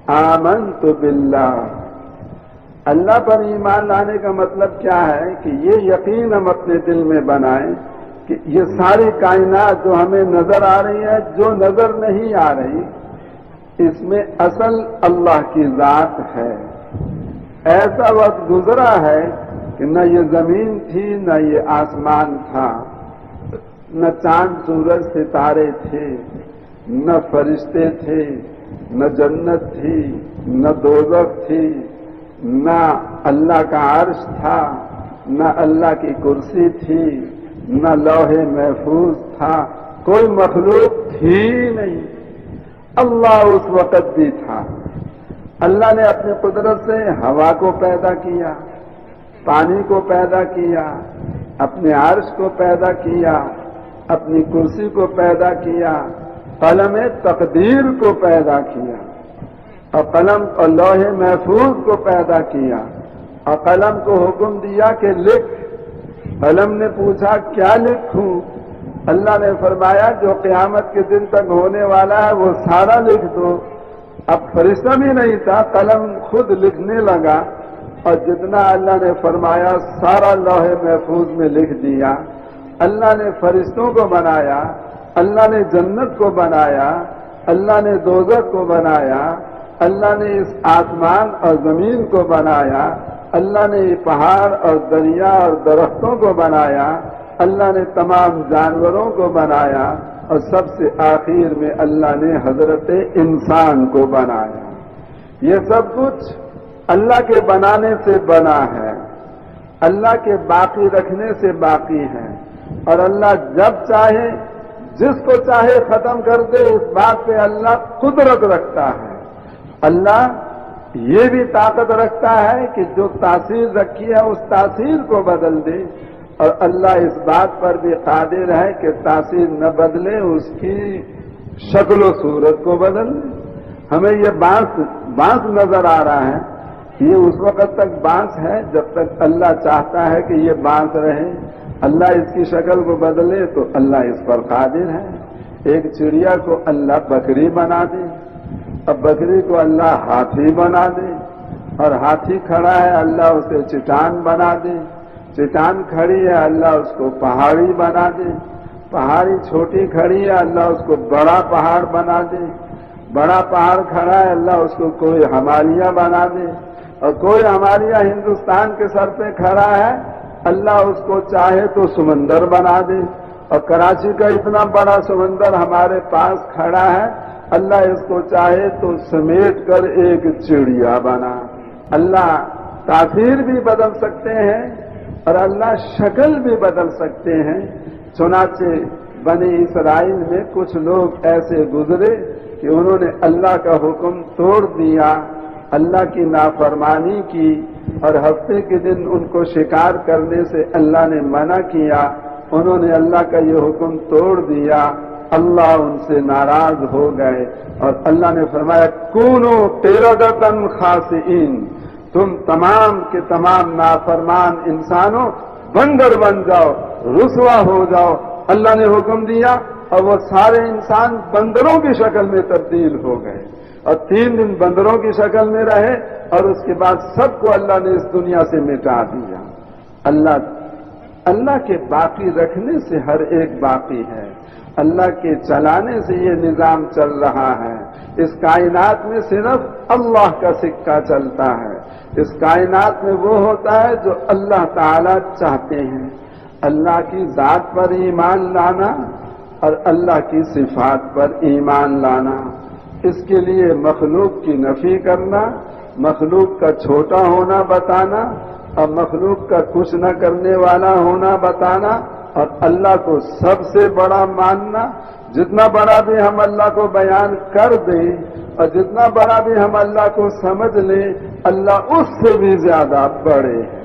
آمنت باللہ، اللہ پر ایمان لانے کا مطلب کیا ہے کہ یہ یقین ہم اپنے دل میں بنائیں کہ یہ ساری کائنات جو ہمیں نظر آ رہی ہے، جو نظر نہیں آ رہی، اس میں اصل اللہ کی ذات ہے۔ ایسا وقت گزرا ہے کہ نہ یہ زمین تھی، نہ یہ آسمان تھا، نہ چاند سورج ستارے تھے، نہ فرشتے تھے، نہ جنت تھی، نہ دوزخ تھی، نہ اللہ کا عرش تھا، نہ اللہ کی کرسی تھی، نہ لوح محفوظ تھا، کوئی مخلوق تھی نہیں۔ اللہ اس وقت بھی تھا۔ اللہ نے اپنی قدرت سے ہوا کو پیدا کیا، پانی کو پیدا کیا، اپنے عرش کو پیدا کیا، اپنی کرسی کو پیدا کیا، قلم تقدیر کو پیدا کیا، اور قلم اور لوح محفوظ کو پیدا کیا، اور قلم کو حکم دیا کہ لکھ۔ قلم نے پوچھا کیا لکھوں؟ اللہ نے فرمایا جو قیامت کے دن تک ہونے والا ہے وہ سارا لکھ دو۔ اب فرشتہ بھی نہیں تھا، قلم خود لکھنے لگا، اور جتنا اللہ نے فرمایا سارا لوح محفوظ میں لکھ دیا۔ اللہ نے فرشتوں کو بنایا، اللہ نے جنت کو بنایا، اللہ نے دوزخ کو بنایا، اللہ نے اس آسمان اور زمین کو بنایا، اللہ نے پہاڑ اور دریا اور درختوں کو بنایا، اللہ نے تمام جانوروں کو بنایا، اور سب سے آخر میں اللہ نے حضرت انسان کو بنایا۔ یہ سب کچھ اللہ کے بنانے سے بنا ہے، اللہ کے باقی رکھنے سے باقی ہے، اور اللہ جب چاہے جس کو چاہے ختم کر دے، اس بات پہ اللہ قدرت رکھتا ہے۔ اللہ یہ بھی طاقت رکھتا ہے کہ جو تاثیر رکھی ہے اس تاثیر کو بدل دے، اور اللہ اس بات پر بھی قادر ہے کہ تاثیر نہ بدلے، اس کی شکل و صورت کو بدل دے۔ ہمیں یہ بانس نظر آ رہا ہے، یہ اس وقت تک بانس ہے جب تک اللہ چاہتا ہے کہ یہ بانس رہے۔ اللہ اس کی شکل کو بدلے تو اللہ اس پر قادر ہے۔ ایک چڑیا کو اللہ بکری بنا دے، اب بکری کو اللہ ہاتھی بنا دے، اور ہاتھی کھڑا ہے اللہ اسے چٹان بنا دے، چٹان کھڑی ہے اللہ اس کو پہاڑی بنا دے، پہاڑی چھوٹی کھڑی ہے اللہ اس کو بڑا پہاڑ بنا دے، بڑا پہاڑ کھڑا ہے اللہ اس کو کوئی ہمالیہ بنا دے، اور کوئی ہمالیہ ہندوستان کے سر پہ کھڑا ہے اللہ اس کو چاہے تو سمندر بنا دے، اور کراچی کا اتنا بڑا سمندر ہمارے پاس کھڑا ہے، اللہ اس کو چاہے تو سمیٹ کر ایک چڑیا بنا۔ اللہ تاثیر بھی بدل سکتے ہیں اور اللہ شکل بھی بدل سکتے ہیں۔ چنانچہ بنی اسرائیل میں کچھ لوگ ایسے گزرے کہ انہوں نے اللہ کا حکم توڑ دیا، اللہ کی نافرمانی کی، اور ہفتے کے دن ان کو شکار کرنے سے اللہ نے منع کیا، انہوں نے اللہ کا یہ حکم توڑ دیا، اللہ ان سے ناراض ہو گئے، اور اللہ نے فرمایا کونوا قردۃ خاسئین، تم تمام کے تمام نافرمان انسانوں بندر بن جاؤ، رسوا ہو جاؤ۔ اللہ نے حکم دیا اور وہ سارے انسان بندروں کی شکل میں تبدیل ہو گئے، اور 3 دن بندروں کی شکل میں رہے، اور اس کے بعد سب کو اللہ نے اس دنیا سے مٹا دیا۔ اللہ کے باقی رکھنے سے ہر ایک باقی ہے، اللہ کے چلانے سے یہ نظام چل رہا ہے۔ اس کائنات میں صرف اللہ کا سکہ چلتا ہے، اس کائنات میں وہ ہوتا ہے جو اللہ تعالی چاہتے ہیں۔ اللہ کی ذات پر ایمان لانا اور اللہ کی صفات پر ایمان لانا، اس کے لیے مخلوق کی نفی کرنا، مخلوق کا چھوٹا ہونا بتانا، اور مخلوق کا کچھ نہ کرنے والا ہونا بتانا، اور اللہ کو سب سے بڑا ماننا۔ جتنا بڑا بھی ہم اللہ کو بیان کر دیں اور جتنا بڑا بھی ہم اللہ کو سمجھ لیں، اللہ اس سے بھی زیادہ بڑے ہیں۔